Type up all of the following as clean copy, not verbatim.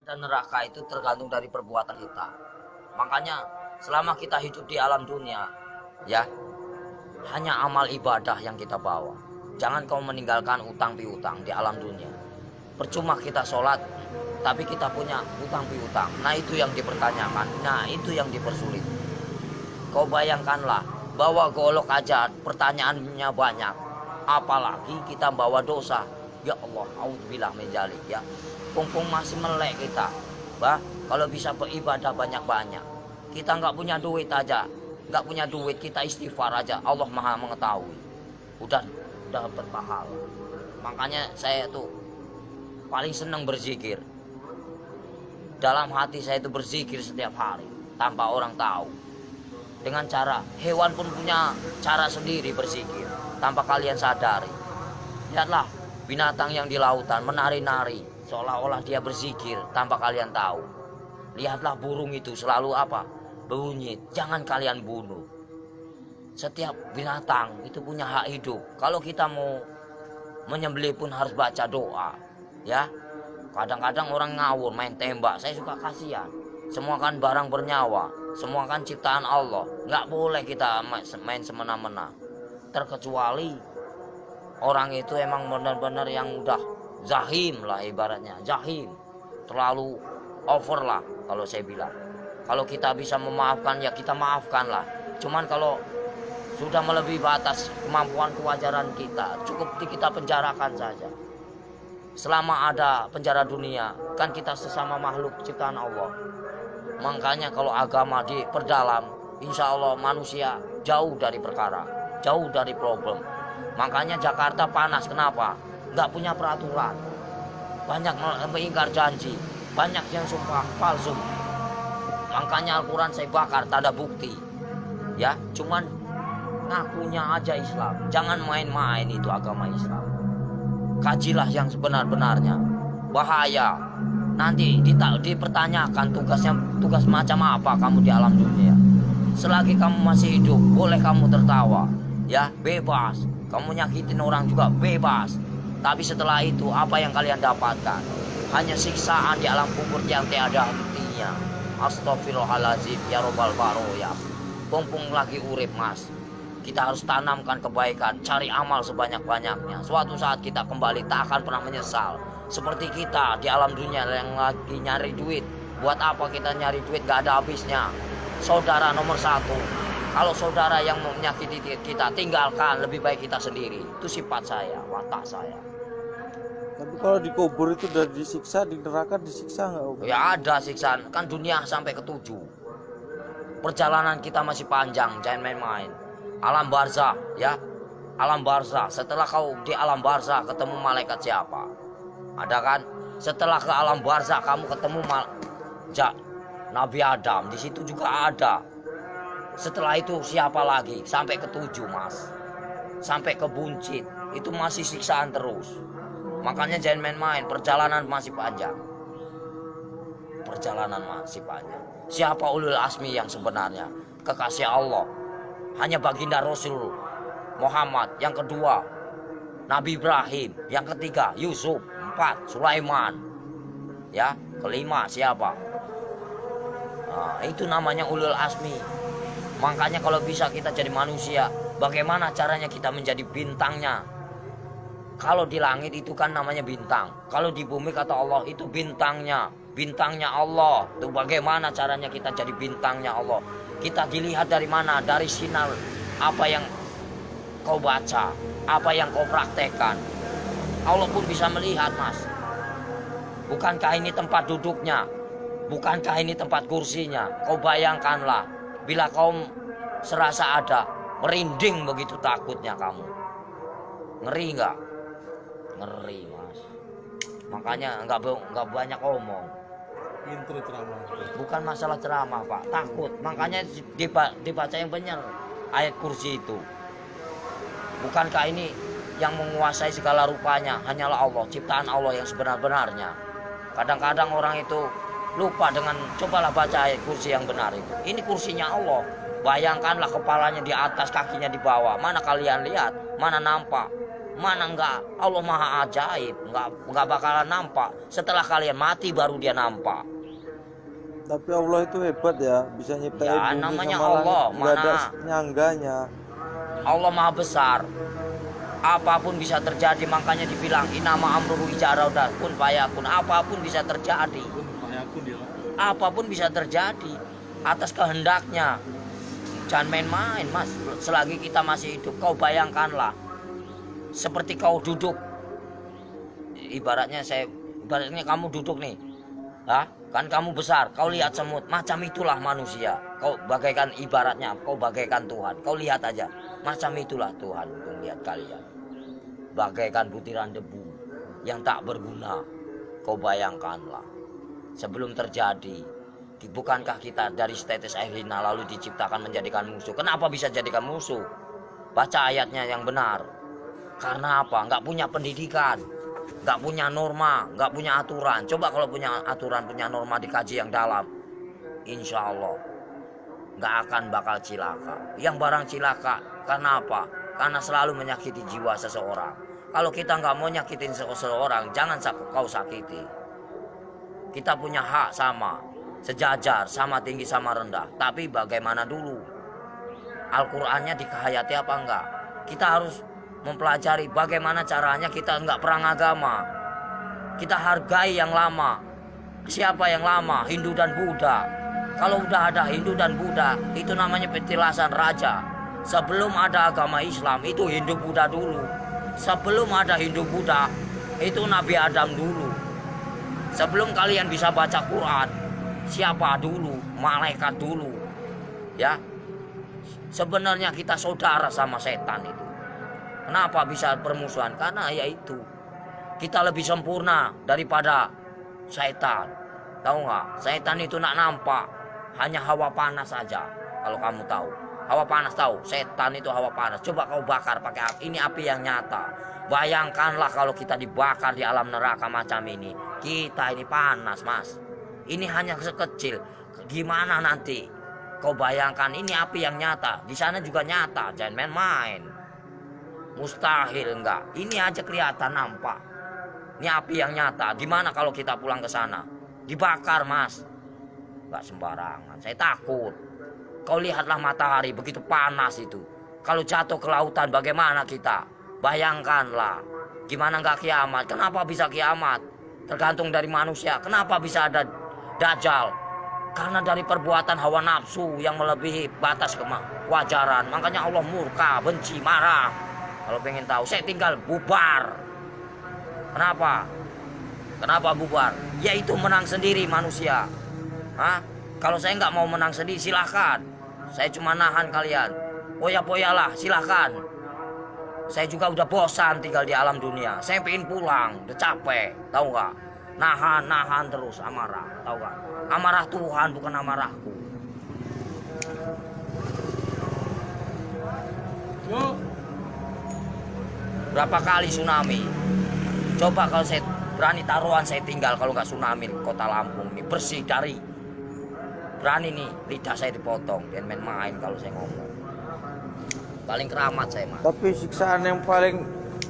dan neraka itu tergantung dari perbuatan kita. Makanya selama kita hidup di alam dunia, ya, hanya amal ibadah yang kita bawa. Jangan kau meninggalkan utang piutang di alam dunia. Percuma kita sholat, tapi kita punya utang piutang. Nah itu yang dipertanyakan, nah itu yang dipersulit. Kau bayangkanlah, bawa golok aja pertanyaannya banyak. Apalagi kita bawa dosa. Ya Allah, auzubillah min dzalik ya. Pungpung masih melek kita. Bah, kalau bisa beribadah banyak-banyak. Kita nggak punya duit aja, nggak punya duit kita istighfar aja. Allah Maha mengetahui. Udah dapat pahala. Makanya saya tuh paling senang berzikir. Dalam hati saya itu berzikir setiap hari tanpa orang tahu. Dengan cara hewan pun punya cara sendiri berzikir tanpa kalian sadari. Lihatlah binatang yang di lautan menari-nari seolah-olah dia berzikir tanpa kalian tahu. Lihatlah burung itu selalu apa? Berbunyi, jangan kalian bunuh. Setiap binatang itu punya hak hidup. Kalau kita mau menyembelih pun harus baca doa, ya. Kadang-kadang orang ngawur main tembak, saya suka kasihan. Semua kan barang bernyawa, semua kan ciptaan Allah. Nggak boleh kita main semena-mena. Terkecuali orang itu emang benar-benar yang udah zahim lah ibaratnya, zahim. Terlalu over lah kalau saya bilang. Kalau kita bisa memaafkan ya kita maafkan lah. Cuman kalau sudah melebihi batas kemampuan kewajaran kita, cukup kita penjarakan saja. Selama ada penjara dunia, kan kita sesama makhluk ciptaan Allah. Makanya kalau agama diperdalam, insya Allah manusia jauh dari perkara, jauh dari problem. Makanya Jakarta panas, kenapa? Nggak punya peraturan. Banyak mengingkar janji, banyak yang sumpah palsu. Makanya Al-Quran saya bakar, tak ada bukti. Ya, cuman ngakunya aja Islam. Jangan main-main itu agama Islam. Kajilah yang sebenar-benarnya. Bahaya. Nanti dipertanyakan tugas macam apa kamu di alam dunia. Selagi kamu masih hidup, boleh kamu tertawa. Ya, bebas. Kamu nyakitin orang juga bebas. Tapi setelah itu apa yang kalian dapatkan? Hanya siksaan di alam kubur yang tiada hentinya. Astaghfirullahaladzim ya robbal baroya. Pompong lagi urip mas. Kita harus tanamkan kebaikan, cari amal sebanyak-banyaknya. Suatu saat kita kembali tak akan pernah menyesal. Seperti kita di alam dunia yang lagi nyari duit. Buat apa kita nyari duit gak ada habisnya. Saudara nomor satu. Kalau saudara yang menyakiti kita, tinggalkan, lebih baik kita sendiri. Itu sifat saya, watak saya. Tapi kalau dikubur itu udah disiksa, di neraka disiksa nggak Om? Ya ada siksaan, kan dunia sampai ke-7. Perjalanan kita masih panjang, jangan main-main. Alam barzah, ya. Alam barzah, setelah kau di alam barzah ketemu malaikat siapa? Ada kan? Setelah ke alam barzah kamu ketemu Nabi Adam, di situ juga ada. Setelah itu siapa lagi? Sampai ke-7 mas. Sampai ke buncit, itu masih siksaan terus. Makanya jangan main-main, perjalanan masih panjang. Perjalanan masih panjang. Siapa ulul asmi yang sebenarnya? Kekasih Allah. Hanya baginda Rasul Muhammad. Yang kedua, Nabi Ibrahim. Yang ketiga, Yusuf. 4, Sulaiman. Ya, kelima siapa? Nah, itu namanya ulul asmi. Makanya kalau bisa kita jadi manusia, bagaimana caranya kita menjadi bintangnya? Kalau di langit itu kan namanya bintang. Kalau di bumi kata Allah itu bintangnya. Bintangnya Allah. Itu bagaimana caranya kita jadi bintangnya Allah? Kita dilihat dari mana? Dari sinar apa yang kau baca, apa yang kau praktekkan. Allah pun bisa melihat mas. Bukankah ini tempat duduknya? Bukankah ini tempat kursinya? Kau bayangkanlah. Bila kau serasa ada, merinding begitu takutnya kamu. Ngeri nggak? Ngeri mas. Makanya nggak banyak omong. Intro ceramah. Bukan masalah ceramah pak, takut. Makanya dibaca yang benar ayat kursi itu. Bukankah ini yang menguasai segala rupanya hanyalah Allah, ciptaan Allah yang sebenar-benarnya. Kadang-kadang orang itu lupa dengan cobalah baca ayat kursi yang benar itu. Ini kursinya Allah. Bayangkanlah kepalanya di atas, kakinya di bawah. Mana kalian lihat? Mana nampak? Mana enggak? Allah maha ajaib, enggak bakalan nampak. Setelah kalian mati baru dia nampak. Tapi Allah itu hebat ya, bisa nyiptain Ya, bumi namanya sama Allah, langit, nggak ada mana? nyangganya. Allah maha besar. Apapun bisa terjadi, makanya dibilang inama amruhu ijaraudah kun fayakun. Apapun bisa terjadi. Apapun bisa terjadi atas kehendaknya. Jangan main-main, Mas. Selagi kita masih hidup, kau bayangkanlah seperti kau duduk. Ibaratnya kamu duduk nih. Kan kamu besar, kau lihat semut, macam itulah manusia. Kau bagaikan ibaratnya, kau bagaikan Tuhan. Kau lihat aja, macam itulah Tuhan melihat kalian. Bagaikan butiran debu yang tak berguna. Kau bayangkanlah, sebelum terjadi, bukankah kita dari setetes air lina lalu diciptakan menjadikan musuh? Kenapa bisa jadikan musuh? Baca ayatnya yang benar. Karena apa? Nggak punya pendidikan, nggak punya norma, nggak punya aturan. Coba kalau punya aturan, punya norma, dikaji yang dalam, insya Allah nggak akan bakal cilaka. Yang barang cilaka karena apa? Karena selalu menyakiti jiwa seseorang. Kalau kita nggak mau nyakitin seseorang, jangan kau sakiti. Kita punya hak sama, sejajar, sama tinggi, sama rendah. Tapi bagaimana dulu? Al-Qur'annya dikehayati apa enggak? Kita harus mempelajari bagaimana caranya. Kita enggak perang agama. Kita hargai yang lama. Siapa yang lama? Hindu dan Buddha. Kalau udah ada Hindu dan Buddha, itu namanya petilasan raja. Sebelum ada agama Islam, itu Hindu Buddha dulu. Sebelum ada Hindu Buddha, itu Nabi Adam dulu. Sebelum kalian bisa baca Quran, siapa dulu? Malaikat dulu. Ya. Sebenarnya kita saudara sama setan itu. Kenapa bisa permusuhan? Karena yaitu kita lebih sempurna daripada setan. Tahu nggak? Setan itu nak nampak, hanya hawa panas saja. Kalau kamu tahu, hawa panas tahu. Setan itu hawa panas. Coba kau bakar pakai api. Ini api yang nyata. Bayangkanlah kalau kita dibakar di alam neraka macam ini. Kita ini panas, Mas. Ini hanya sekecil. Gimana nanti? Kau bayangkan ini api yang nyata. Di sana juga nyata. Jangan main-main. Mustahil enggak. Ini aja kelihatan nampak. Ini api yang nyata. Gimana kalau kita pulang ke sana? Dibakar, Mas. Enggak sembarangan. Saya takut. Kau lihatlah matahari begitu panas itu. Kalau jatuh ke lautan bagaimana kita? Bayangkanlah. Gimana enggak kiamat? Kenapa bisa kiamat? Tergantung dari manusia. Kenapa bisa ada Dajjal? Karena dari perbuatan hawa nafsu yang melebihi batas kewajaran. Makanya Allah murka, benci, marah. Kalau pengen tahu, saya tinggal bubar. Kenapa? Kenapa bubar? Yaitu menang sendiri manusia. Kalau saya nggak mau menang sendiri, silahkan. Saya cuma nahan kalian. Poya-poyalah, silahkan. Saya juga udah bosan tinggal di alam dunia. Saya pengen pulang, udah capek. Tahu nggak? Nahan terus amarah. Tahu nggak? Amarah Tuhan bukan amarahku. Berapa kali tsunami? Coba kalau saya berani taruhan saya tinggal kalau nggak tsunami kota Lampung ini bersih dari. Berani nih lidah saya dipotong dan main-main kalau saya ngomong. Paling keramat saya, Mas. Tapi siksaan yang paling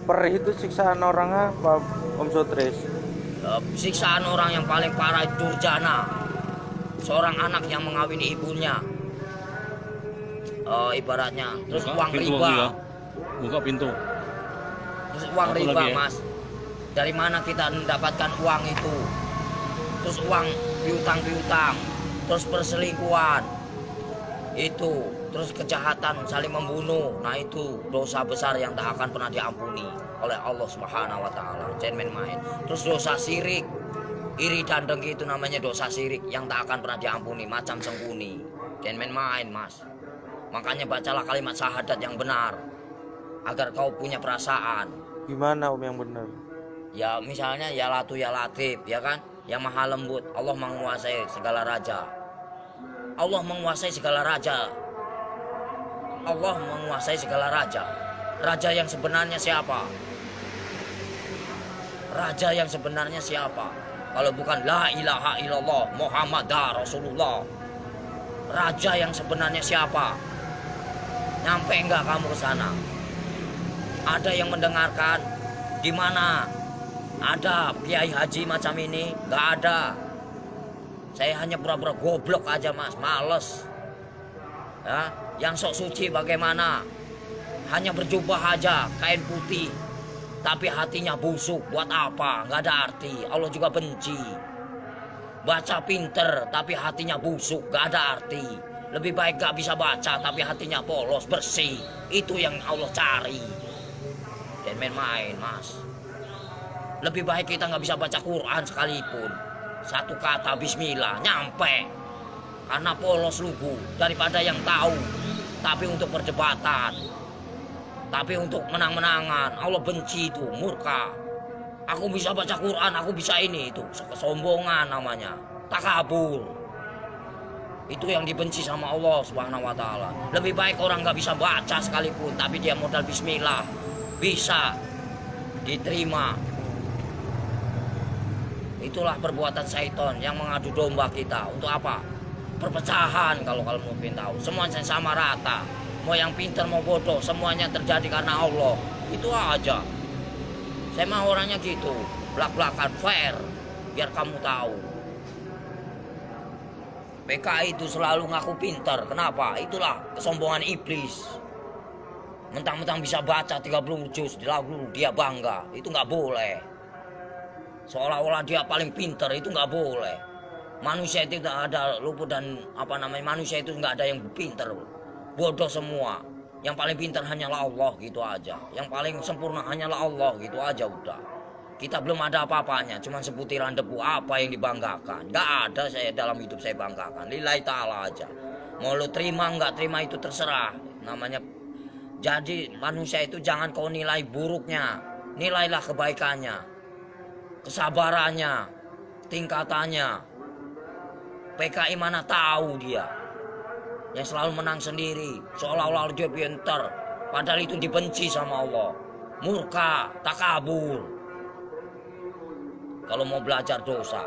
perih itu siksaan orang apa, Om Sotris? Siksaan orang yang paling parah itu durjana. Seorang anak yang mengawini ibunya. Ibaratnya terus uang riba. Buka pintu. Terus uang Satu riba, lagi ya? Mas. Dari mana kita mendapatkan uang itu? Terus uang piutang, terus perselingkuhan. Itu, terus kejahatan saling membunuh. Nah, itu dosa besar yang tak akan pernah diampuni oleh Allah Subhanahu wa taala. Jangan main-main. Terus dosa syirik. Iri dan dengki itu namanya dosa syirik yang tak akan pernah diampuni, macam sengkuni. Jangan main-main, Mas. Makanya bacalah kalimat syahadat yang benar agar kau punya perasaan. Gimana Om yang benar? Ya misalnya ya Latu ya Latif, ya kan? Yang maha lembut. Allah menguasai segala raja. Allah menguasai segala raja. Allah menguasai segala raja. Raja yang sebenarnya siapa? Raja yang sebenarnya siapa? Kalau bukan la ilaha illallah Muhammadar Rasulullah. Raja yang sebenarnya siapa? Nyampe enggak kamu ke sana? Ada yang mendengarkan? Di mana ada kiai haji macam ini? Nggak ada. Saya hanya pura-pura goblok aja mas, males. Ya, yang sok suci bagaimana? Hanya berjubah aja, kain putih, tapi hatinya busuk. Buat apa? Nggak ada arti. Allah juga benci. Baca pinter, tapi hatinya busuk, nggak ada arti. Lebih baik nggak bisa baca, tapi hatinya polos, bersih. Itu yang Allah cari. Dan main-main, mas. Lebih baik kita nggak bisa baca Quran sekalipun. Satu kata Bismillah, nyampe. Karena polos lugu, daripada yang tahu. Tapi untuk perdebatan. Tapi untuk menang-menangan, Allah benci itu, murka. Aku bisa baca Quran, aku bisa ini, itu kesombongan namanya, takabur. Itu yang dibenci sama Allah Subhanahu wa Ta'ala. Lebih baik orang nggak bisa baca sekalipun, tapi dia modal Bismillah, bisa diterima. Itulah perbuatan syaitan yang mengadu domba kita. Untuk apa? Perpecahan. Kalau mau tahu, semuanya sama rata. Mau yang pintar mau bodoh, semuanya terjadi karena Allah. Itu aja. Saya mah orangnya gitu, belak-belakan, fair, biar kamu tahu. PKI itu selalu ngaku pintar. Kenapa? Itulah kesombongan iblis. Mentang-mentang bisa baca 30 juz di lagu, dia bangga. Itu nggak boleh. Seolah-olah dia paling pintar, itu nggak boleh. Manusia itu tidak ada luput dan manusia itu nggak ada yang pintar. Bodoh semua. Yang paling pintar hanyalah Allah, gitu aja. Yang paling sempurna hanyalah Allah, gitu aja udah. Kita belum ada apa-apanya, cuma seputiran debu. Apa yang dibanggakan? Nggak ada saya dalam hidup saya banggakan. Lillahi ta'ala aja. Mau lu terima nggak terima itu terserah. Namanya. Jadi manusia itu jangan kau nilai buruknya. Nilailah kebaikannya. Kesabarannya. Tingkatannya. PKI mana tahu dia. Yang selalu menang sendiri, seolah-olah dia pintar, padahal itu dibenci sama Allah. Murka, takabur. Kalau mau belajar dosa,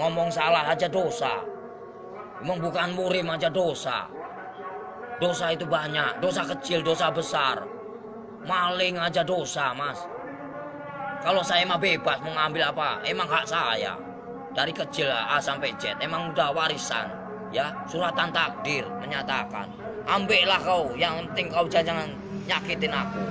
ngomong salah aja dosa. Emang bukan murim aja dosa. Dosa itu banyak, dosa kecil, dosa besar. Maling aja dosa, mas. Kalau saya mah bebas mau ngambil apa, emang hak saya. Dari kecil A sampai Z, emang udah warisan. Ya, suratan takdir menyatakan, ambillah kau, yang penting kau jangan nyakitin aku.